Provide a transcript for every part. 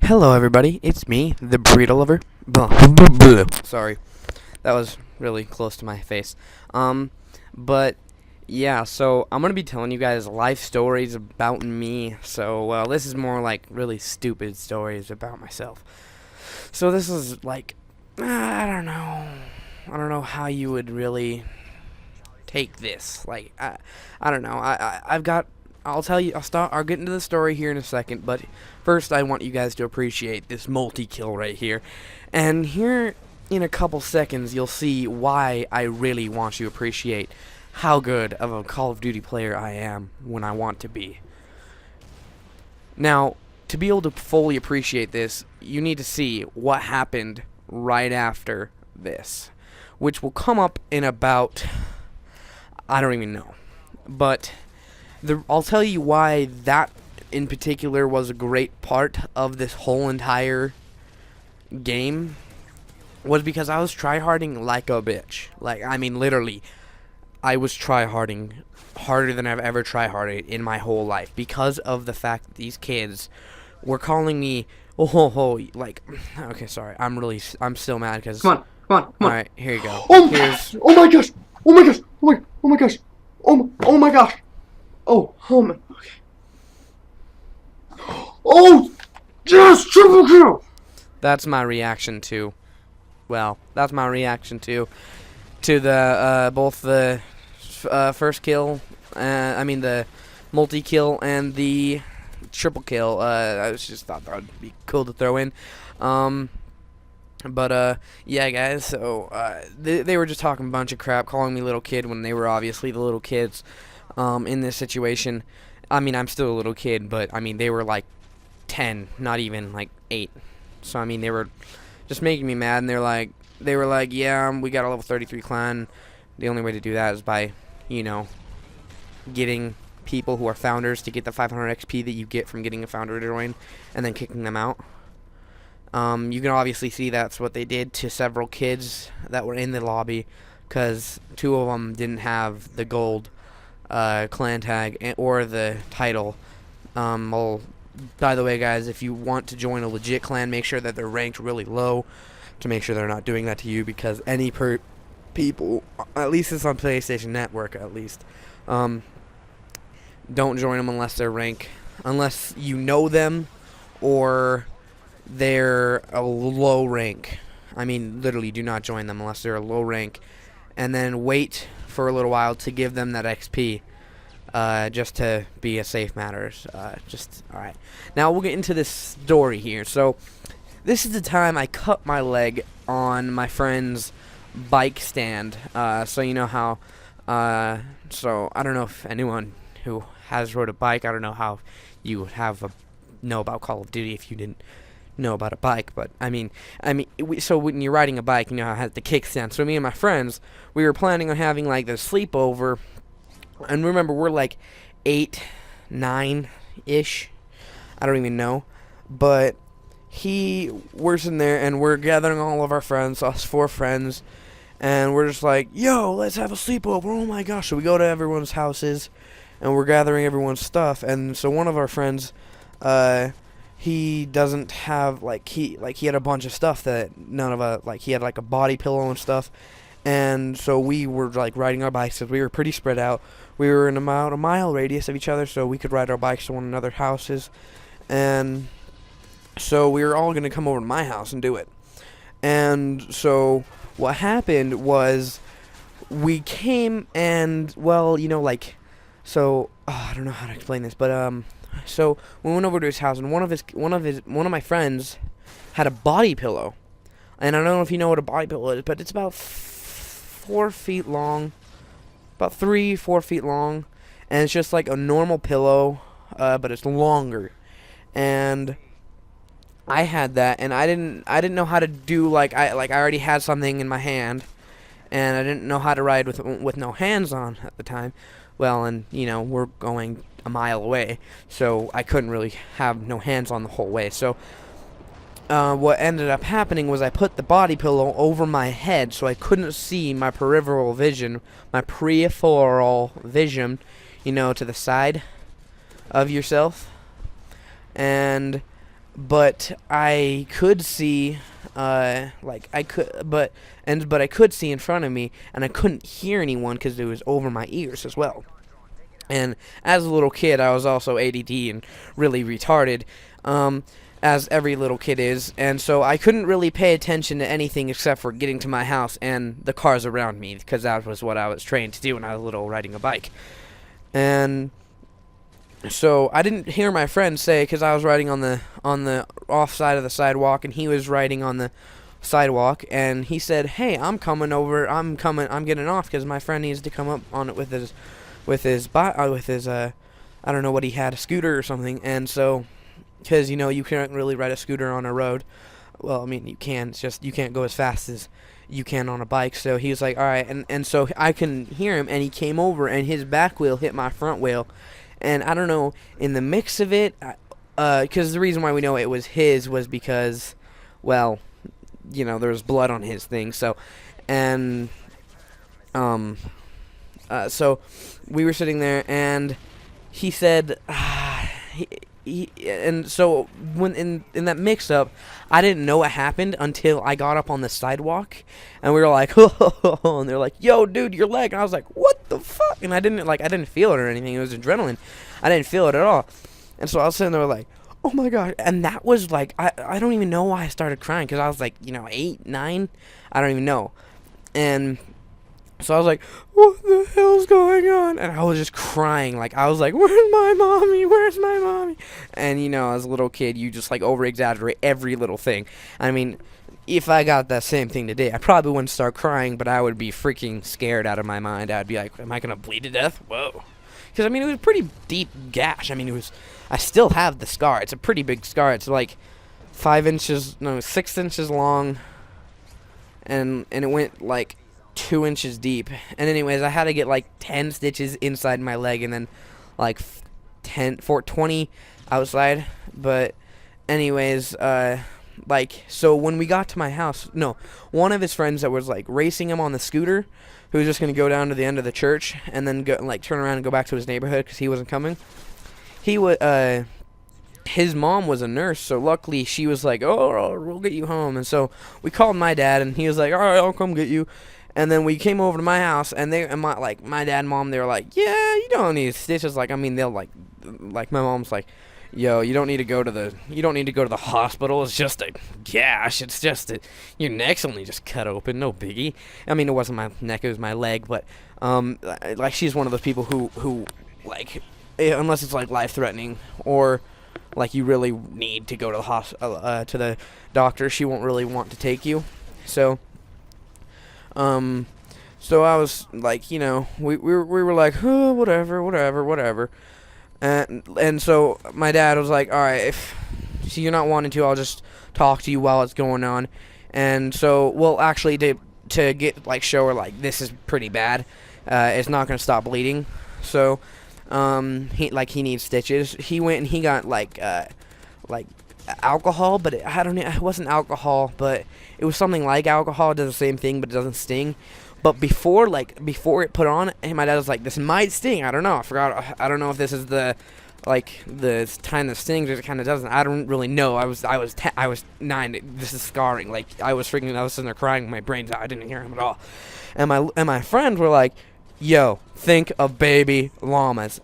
Hello, everybody. It's me, the burrito lover. Sorry, that was really close to my face. But yeah, so I'm gonna be telling you guys life stories about me. So, well, this is more like really stupid stories about myself. So this is like, I don't know how you would really take this. Like, I don't know. I've got. I'll tell you. I'll get into the story here in a second. But first, I want you guys to appreciate this multi-kill right here. And here, in a couple seconds, you'll see why I really want you to appreciate how good of a Call of Duty player I am when I want to be. Now, to be able to fully appreciate this, you need to see what happened right after this, which will come up in about, I don't even know. But I'll tell you why that in particular was a great part of this whole entire game, was because I was tryharding like a bitch. Like, I mean, literally, I was tryharding harder than I've ever tryharded in my whole life because of the fact that these kids were calling me, like, okay, sorry, I'm still mad because, Come on. Alright, here you go. Oh my gosh! Oh my gosh! Oh my. Okay. Oh, yes, triple kill. That's my reaction to, the both the first kill, the multi-kill and the triple kill. I just thought that would be cool to throw in. Yeah, guys, so they were just talking a bunch of crap, calling me little kid when they were obviously the little kids in this situation. I mean, I'm still a little kid, but I mean, they were like 10, not even like 8. So I mean, they were just making me mad, and they were like, yeah, we got a level 33 clan. The only way to do that is by, getting people who are founders to get the 500 XP that you get from getting a founder to join, and then kicking them out. You can obviously see that's what they did to several kids that were in the lobby, because 2 of them didn't have the gold clan tag or the title. Well, by the way, guys, if you want to join a legit clan, make sure that they're ranked really low to make sure they're not doing that to you, because any people, at least it's on PlayStation Network, at least, don't join them unless unless you know them or they're a low rank. I mean, literally, do not join them unless they're a low rank, and then wait for a little while to give them that XP, just to be a safe matters. Alright. Now we'll get into this story here. So, this is the time I cut my leg on my friend's bike stand. So you know how, so I don't know if anyone who has rode a bike, I don't know how you would know about Call of Duty if you didn't know about a bike, but so when you're riding a bike, you know how it has the kickstand. So me and my friends, we were planning on having like this sleepover, and remember, we're like 8, 9-ish, I don't even know, but we're sitting there and we're gathering all of our friends, us 4 friends, and we're just like, yo, let's have a sleepover. Oh my gosh. So we go to everyone's houses and we're gathering everyone's stuff, and so one of our friends, he doesn't have, he had a bunch of stuff that none of us, he had like a body pillow and stuff, and so we were like riding our bikes, because we were pretty spread out. We were in about a mile radius of each other, so we could ride our bikes to one another's houses, and so we were all going to come over to my house and do it. And so what happened was we came and, well, so, I don't know how to explain this, but, so we went over to his house, and one of my friends had a body pillow, and I don't know if you know what a body pillow is, but it's about 4 feet long, about 3-4 feet long, and it's just like a normal pillow, but it's longer. And I had that, and I didn't know how to do, I already had something in my hand, and I didn't know how to ride with no hands on at the time. Well, and we're going a mile away, so I couldn't really have no hands on the whole way. So what ended up happening was I put the body pillow over my head, so I couldn't see my peripheral vision, to the side of yourself. And but I could see, but I could see in front of me, and I couldn't hear anyone because it was over my ears as well. And as a little kid, I was also ADD and really retarded, as every little kid is. And so I couldn't really pay attention to anything except for getting to my house and the cars around me, because that was what I was trained to do when I was little, riding a bike. And so I didn't hear my friend say, because I was riding on the off side of the sidewalk, and he was riding on the sidewalk, and he said, "Hey, I'm coming over. I'm getting off because my friend needs to come up on it with his I don't know what he had, a scooter or something." And so, because you can't really ride a scooter on a road. Well, I mean, you can. It's just you can't go as fast as you can on a bike. So he was like, "All right," and so I can hear him, and he came over, and his back wheel hit my front wheel, and I don't know, in the mix of it, because the reason why we know it was his was because, well, there was blood on his thing. So, and so we were sitting there, and he said, and so when in that mix-up, I didn't know what happened until I got up on the sidewalk, and we were like, "Oh," and they're like, "Yo, dude, your leg," and I was like, "What the fuck?" And I didn't feel it or anything. It was adrenaline. I didn't feel it at all, and so I was sitting there like, "Oh my god!" And that was like, I don't even know why I started crying, because I was like, 8, 9, I don't even know, and so I was like, "What the hell's going on?" And I was just crying. Like, I was like, "Where's my mommy? Where's my mommy?" And, as a little kid, you just, over-exaggerate every little thing. I mean, if I got that same thing today, I probably wouldn't start crying, but I would be freaking scared out of my mind. I'd be like, "Am I going to bleed to death? Whoa." Because, I mean, it was a pretty deep gash. I mean, I still have the scar. It's a pretty big scar. It's, 6 inches long, and it went, 2 inches deep. And anyways, I had to get 10 stitches inside my leg, and then 20 outside. But anyways, so when we got to my house, one of his friends that was racing him on the scooter, who was just gonna go down to the end of the church and then go turn around and go back to his neighborhood because he wasn't coming. His mom was a nurse, so luckily she was like, "Oh, we'll get you home." And so we called my dad, and he was like, "All right, I'll come get you." And then we came over to my house, and my dad and mom, they were like, "Yeah, you don't need stitches." They'll my mom's like, "Yo, you don't need to go to the hospital. It's just a gash. It's just your neck's only just cut open. No biggie." I mean, it wasn't my neck, it was my leg, but she's one of those people who unless it's life threatening or you really need to go to the to the doctor, she won't really want to take you. So so I was we were like, "Oh, whatever." And so my dad was like, "All right, if you're not wanting to, I'll just talk to you while it's going on." And so, well, actually, to get show her this is pretty bad, it's not gonna stop bleeding. So he needs stitches. He went and he got alcohol, but it wasn't alcohol, but it was something like alcohol. It does the same thing, but it doesn't sting. But before it put on, and my dad was like, "This might sting." I don't know. I forgot. I don't know if this is the kind that stings or it kind of doesn't. I don't really know. I was 9. This is scarring. I was sitting there crying. My brain's out. I didn't hear him at all. And my friends were like, "Yo, think of baby llamas."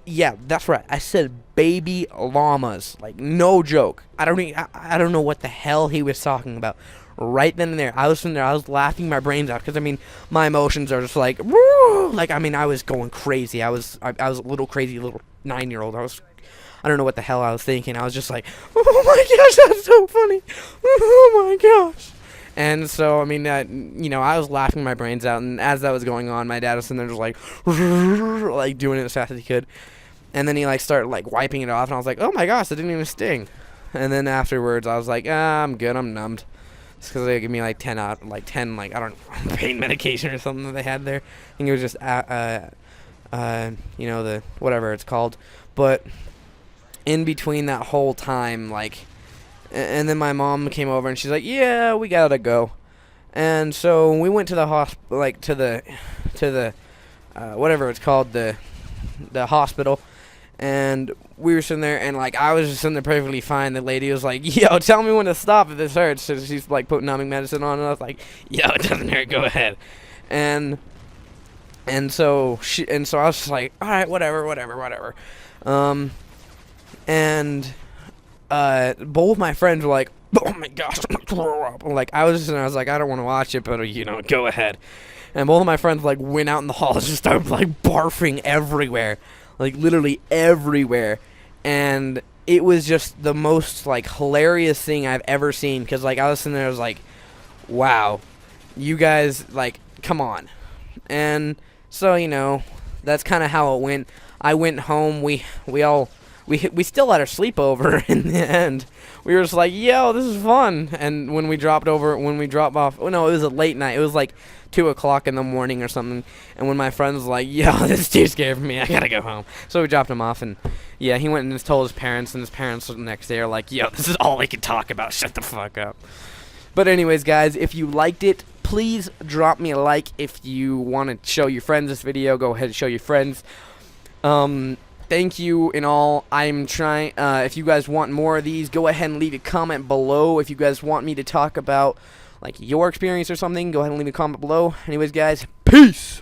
Yeah, that's right. I said baby llamas. No joke. I don't know what the hell he was talking about. Right then and there, I was sitting there. I was laughing my brains out because my emotions are just woo! I was going crazy. I was a little crazy little 9-year-old. I don't know what the hell I was thinking. I was just like, "Oh my gosh, that's so funny. Oh my gosh." And so, I was laughing my brains out, and as that was going on, my dad was sitting there just doing it as fast as he could. And then he started wiping it off, and I was like, "Oh my gosh, it didn't even sting." And then afterwards, I was like, "I'm good, I'm numbed." It's because they gave me 10 I don't know, pain medication or something that they had there. I think it was just the whatever it's called. But in between that whole time, and then my mom came over and she's like, "Yeah, we gotta go." And so we went to the to the whatever it's called, the hospital. And we were sitting there, and like I was just sitting there perfectly fine. The lady was like, "Yo, tell me when to stop if this hurts." So she's like putting numbing medicine on, and I was like, "Yo, it doesn't hurt. Go ahead." And so I was just like, "All right, whatever." And both my friends were like, "Oh my gosh, I'm gonna throw up." Like I was like, "I don't want to watch it, but go ahead." And both of my friends like went out in the hall and just started like barfing everywhere. Like literally everywhere. And it was just the most like hilarious thing I've ever seen, because like I was sitting there, I was like, wow, you guys, like, come on. And so that's kind of how it went. I went home. We still had our sleepover in the end. We were just like, yo, this is fun. And when we dropped off, oh no, it was a late night. It was like 2 o'clock in the morning or something. And when my friend was like, yo, this dude's scared for me, I gotta go home. So we dropped him off, and yeah, he went and just told his parents, and his parents the next day are like, yo, this is all we can talk about, shut the fuck up. But anyways, guys, if you liked it, please drop me a like. If you want to show your friends this video, go ahead and show your friends. Thank you and all. I'm trying, if you guys want more of these, go ahead and leave a comment below. If you guys want me to talk about like your experience or something, go ahead and leave a comment below. Anyways, guys, peace.